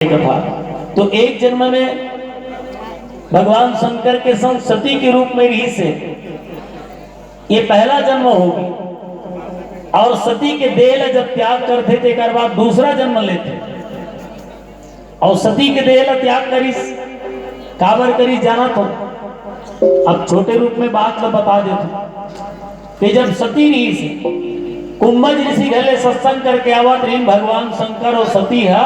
कथा। तो एक जन्म में भगवान शंकर के संग सती के रूप में रही से ये पहला जन्म होगी और सती के देह जब त्याग करते थे एक बाद दूसरा जन्म लेते और सती के देह त्याग करी काबर करी जाना तो अब छोटे रूप में बात ला बता देते कि जब सती रही से कुंभज ऋषि घले सत्संग करके आवत रही भगवान शंकर और सती है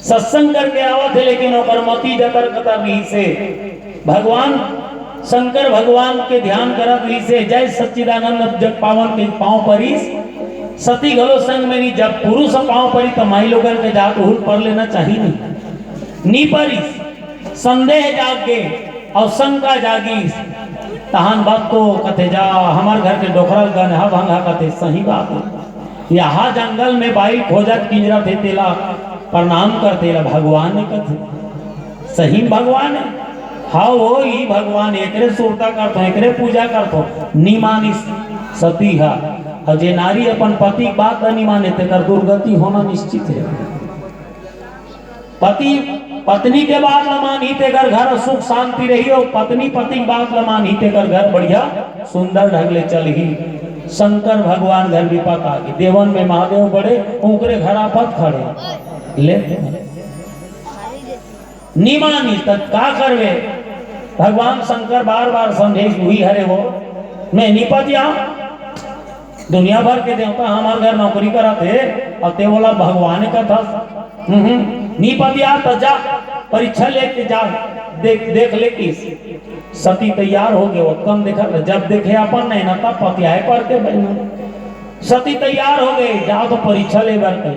सत्संग करके आवत है लेकिन ओकर मती जतर कतर रही से भगवान शंकर भगवान के ध्यान करत रही से जय सच्चिदानंद जग पावन के पांव परीस सती घलो संग में नहीं जब पुरुष पांव परी तो माई लोगन के जात हुल पर लेना चाहिए नहीं परीस संदेह जागे और शंका जागी तहान बात को कथे जा हमार घर के डोखरल गन हा भंगा कथे सही बात है यहाँ जंगल में बाई खोजत किंजरा थे तेला प्रणाम करते ला भगवान ने कथे सही भगवान है हाँ वो ही भगवान एकरे सुरता करतो एकरे पूजा करतो निमानी सती है और जे नारी अपन पति बात नहीं माने तेकर दुर्गति होना निश्चित है पति पत्नी के बात लमानी तेकर घर सुख शांति रही और पत्नी पति बात लमानी तेकर घर बढ़िया सुंदर ढंग ले चल ही शंकर भगवान घर विपत आ गई देवन में महादेव बड़े उनके घर आपत खड़े ले निमानी तक का करवे भगवान शंकर बार बार समझे हुई हरे वो मैं निपत या दुनिया भर के देवता हमारे घर नौकरी करा थे और ते बोला भगवान का था निपत या तो जा परीक्षा लेके जा देख ले कि सती तैयार हो गए कम देखा जब देखे अपन नहीं ना तब पतियाए पढ़ते सती तैयार हो गए जाओ तो परीक्षा ले बैठे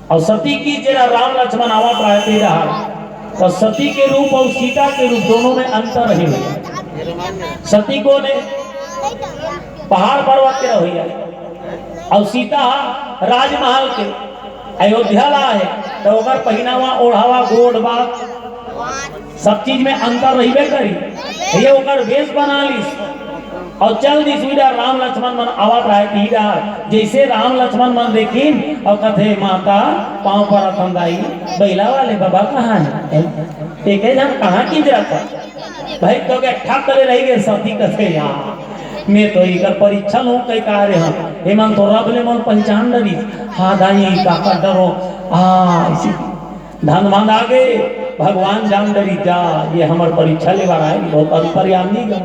और सती की जरा राम लक्ष्मण आवत रहते रहा तो सती के रूप और सीता के रूप दोनों में अंतर रही हुई सती को ने पहाड़ पर्वत के रही और सीता राजमहल के अयोध्या ला है तो अगर पहनावा ओढ़ावा गोड़ बात सब चीज में अंतर रही करी ये ओकर वेश बना ली और चल दी सुविधा राम लक्ष्मण मन आवत रहे जैसे राम लक्ष्मण मन देखी और कथे माता पांव पर अथंदाई बैला वाले बाबा कहाँ है एक जन कहाँ की जाता भाई तो क्या ठक करे रही गए सती कथे यहाँ मैं तो इकर परीक्षा लो कई कार्य हम हेमंत तो रब ले मन पहचान डरी हाँ दाई काका डरो इसी धन मान आगे भगवान जान डरी जा ये हमार परीक्षा ले बार आए बहुत अंतर्यामी का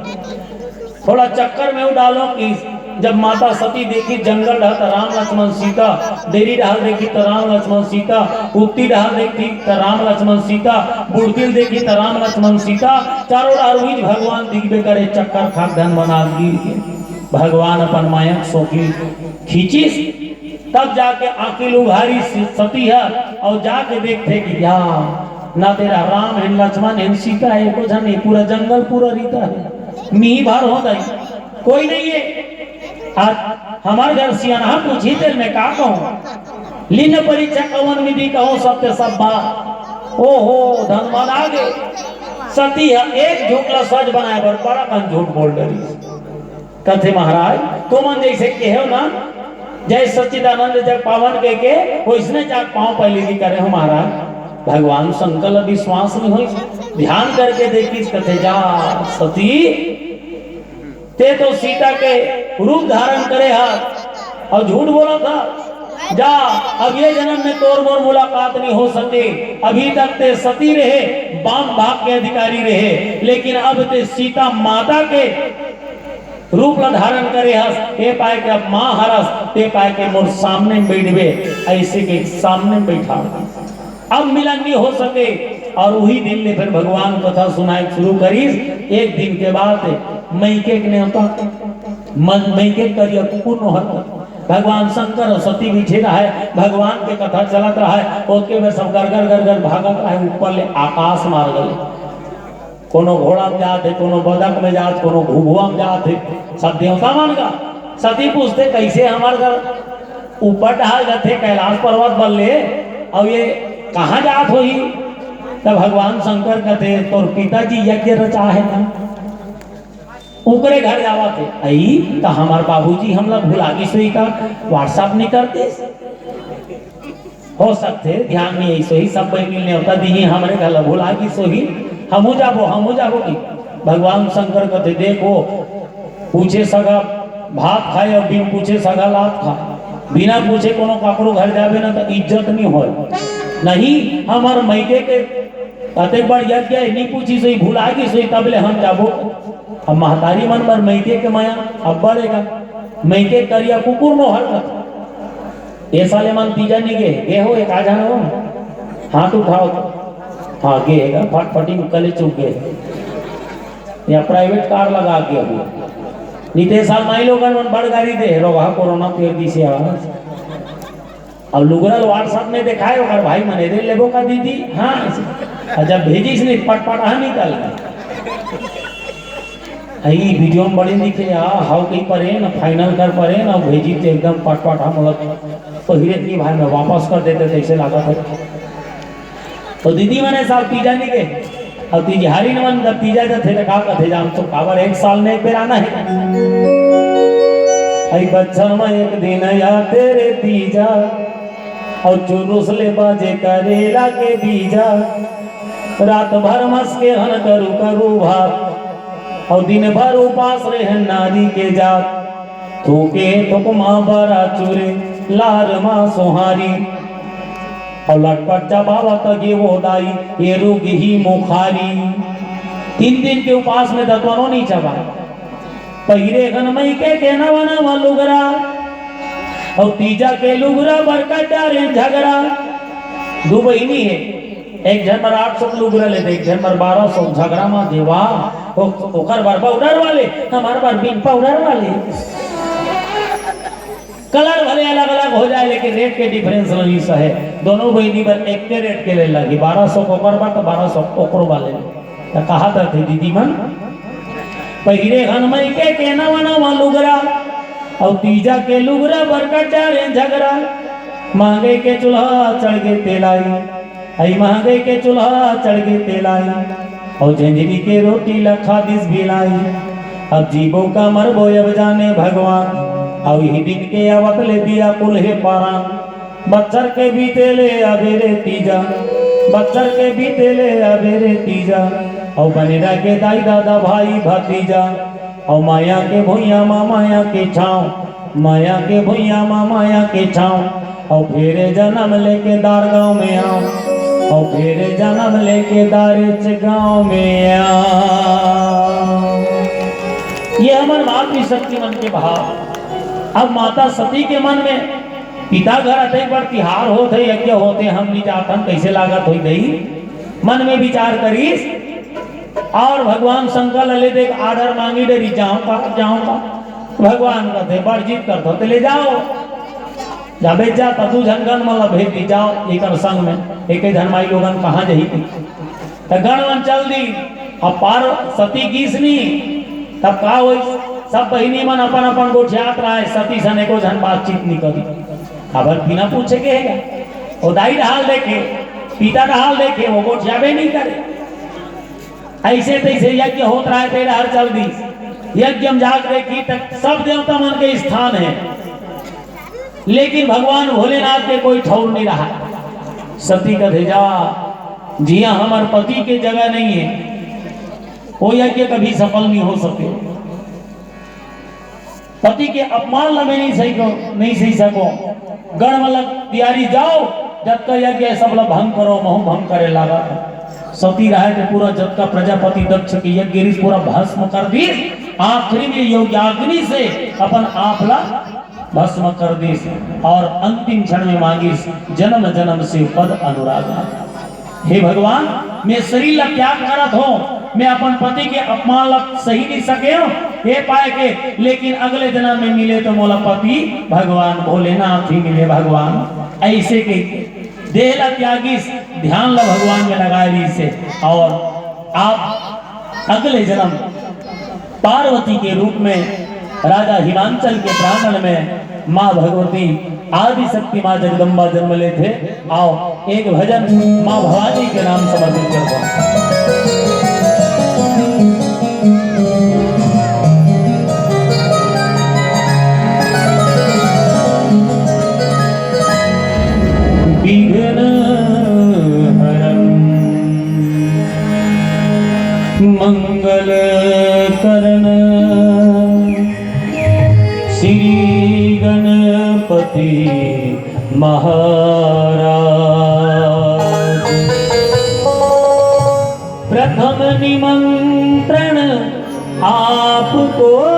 थोड़ा चक्कर में डालो कि जब माता सती देखी जंगल रहा तो राम लक्ष्मण सीता देरी रहा देखी तो राम लक्ष्मण सीता उगती रहा देखी तो राम लक्ष्मण सीता बुढ़तिल देखी तो राम लक्ष्मण सीता चारों राह भगवान दिखबे करे चक्कर खाक धन बना गिर भगवान अपन मायक सोखी खींची तब जाके आंखें उघारी सती है और जाके देखते कि यहाँ ना तेरा राम है लक्ष्मण है सीता है को जन पूरा जंगल पूरा रीता है मी भर हो गई कोई नहीं है आज हमारे घर सियाना पूछी तेल में का कहूँ लिन परीक्षा कवन विधि कहो सत्य सब बात ओहो धनवान आगे सती है एक झूठला सच बनाए पर बड़ा कन झूठ बोल डरी कथे महाराज तुमन जैसे कहो ना जय सच्चिदानंद जग पावन के वैसने जाग पांव पहले भी करे हो महाराज भगवान शंकर विश्वास नहीं हो ध्यान करके देखी कथे जा सती ते तो सीता के रूप धारण करे हाथ और झूठ बोला था जा अब ये जन्म में तोर मोर मुलाकात नहीं हो सके अभी तक ते सती रहे बाम भाग के अधिकारी रहे लेकिन अब ते सीता माता के रूप धारण करे हस ते पाए के अब माँ हरस ते पाए के मोर सामने बैठबे ऐसे के सामने बैठा अब मिलन नहीं हो सके और वही दिन में फिर भगवान कथा सुनाए शुरू करी एक दिन के बाद मैके ने होता मैके करिए पूर्ण होता भगवान शंकर और सती बिछे रहा है भगवान के कथा चलत रहा है उसके में सब घर भागत रहा है ऊपर ले आकाश मार गए कोनो घोड़ा में जाते कोनो बदक में जाते कोनो घुघुआ में जाते सब देवता मान का सती पूछते कैसे हमारे घर ऊपर ढाल जाते कैलाश पर्वत बल्ले और ये कहाँ जात हो तब भगवान शंकर कहते तोर पिताजी यज्ञ रचा है ना ऊपरे घर जावा थे आई तो हमारे बाबूजी हम लोग भुला गई सोई का व्हाट्सएप नहीं करते हो सकते ध्यान नहीं है सोही सब बहनी ने होता दी हमारे घर भुला की सोही हमू जाबो की भगवान शंकर कहते देखो पूछे सगा भात खाए और बिन पूछे सगा लात खाए बिना पूछे कोनो काकरो घर जाबे ना तो इज्जत नहीं हो नहीं हमार मैके के अते बार यज्ञ नहीं पूछी सोई भुला की सोई तबले हम जाबो अब महतारी मन पर मैके के माया अब बढ़ेगा मैके करिया कुकुर नो हरकत ये साले मन तीजा नहीं गे हो एक आ जाना हो हाथ उठाओ हाँ गेगा फटफटी कले चुप गए या प्राइवेट कार लगा के अभी नीते साल माई लोगन मन बड़ गाड़ी दे रोगा कोरोना पेड़ दी से आवाज अब लुगरल व्हाट्सएप में दिखाए और भाई मने दे लेबो का दीदी हाँ जब भेजी इसने पटपट हाँ निकल आई वीडियो में बड़ी दिखे हाउ कहीं परे ना फाइनल कर परे ना भेजी तो एकदम पटपट हम लोग पहिरे की भाई मैं वापस कर देते थे ऐसे लगा था तो दीदी मैंने साल तीजा नहीं गए अब तीजी हारी न मन जब तीजा जब थे कहा कथे जाम तो काबर एक साल में एक बेर आना है आई बच्चन में एक दिन या तेरे तीजा और जुलूस ले बाजे करेला के बीजा रात भर मस के हन करू भात और दिन भर उपास रहे नारी के जात थूके थुकमा बरा चूरे लार माँ सोहारी और लटपट जबावा तगे वो दाई ये रोगी ही मुखारी 3 दिन के उपास में दतवनो नहीं चबा पहिरे गनमई के नवा लुगरा और तीजा के लुगरा बरका डारे झगड़ा दो बहिनी है एक जन पर 800 लुगरा लेते एक जन पर 1200 झगड़ा मा देवा ओकर बार पाउडर वाले हमार बार बिन पाउडर वाले कलर भले अलग अलग हो जाए लेकिन रेट के डिफरेंस नहीं है दोनों बहनी पर एक के रेट के ले लगी 1200 कोकर बा तो 1200 कोकरो वाले तो कहा थे दीदी मन पहिरे हनमई के नवा लुगरा और तीजा के लुगरा बरकट जारे झगड़ा महंगे के चूल्हा चढ़ के तेलाई आई महंगे के चूल्हा चढ़ के तेलाई और झंझरी के रोटी लखा दिस भिलाई अब जीवो का मरबो अब जाने भगवान और यही दिन के आवत ले दिया कुल्हे पारान बच्चर के बीते ले अबेरे तीजा बच्चर के बीते ले अबेरे तीजा और बनेरा के दाई दादा भाई भतीजा और माया के भुइया माया के छाँव माया के भुइया माया के छाँव और फेरे जन्म लेके दार गाँव में आओ और फेरे जन्म लेके दारिच गाँव में आओ। ये हमारे मातृशक्ति मन के भाव। अब माता सती के मन में पिता घर अते पर तिहार होते यज्ञ होते हम नहीं जातन कैसे लागत हुई गई मन में विचार करीस और भगवान शंकर ले देख आर्डर मांगी डरी जाऊंगा भगवान कहते बर्जित कर दो ले जाओ जाबे जा तू झनगन मतलब भेज दी जाओ एक संग में एक धनमाई लोगन कहाँ जही थी तो गणवन चल दी अब पार सती गीसनी तब का हुई सब बहिनी मन अपन अपन गोठियात रहा है सती सने को झन बातचीत नहीं करी खबर बिना पूछे के है वो दाई ढाल देखे पिता ढाल देखे वो गोठियाबे नहीं करे ऐसे तैसे यज्ञ होत रहा है तेरा हर चल दी यज्ञ में जाग देखी तक सब देवता मन के स्थान है लेकिन भगवान भोलेनाथ के कोई ठौर नहीं रहा सती का भेजा जिया हमारे पति के जगह नहीं है वो यज्ञ कभी सफल नहीं हो सके पति के अपमान लगे नहीं सही सको गण मतलब तियारी जाओ जब का यज्ञ सब लोग भंग करो महु भंग करे लगा सती रहा के पूरा जब का प्रजापति दक्ष की यज्ञ पूरा भस्म कर दी आखिरी में योग्याग्नि से अपन आपला भस्म कर दी और अंतिम क्षण में मांगी जन्म जन्म से पद अनुराग। हे भगवान मैं शरीर ला त्याग करत हो मैं अपन पति के अपमान ला सही नहीं सके हो ये पाए के लेकिन अगले जन्म में मिले तो मोला पति भगवान भोलेनाथ ही मिले भगवान ऐसे के देह ला त्यागी ध्यान ला भगवान में लगाए दी से और आप अगले जन्म पार्वती के रूप में राजा हिमांचल के प्रांगण में माँ भगवती आदि शक्ति माँ जगदम्बा जन्म ले थे। आओ एक भजन माँ भवानी के नाम समर्पित करता हूँ। पार्वती महाराज। प्रथम निमंत्रण आपको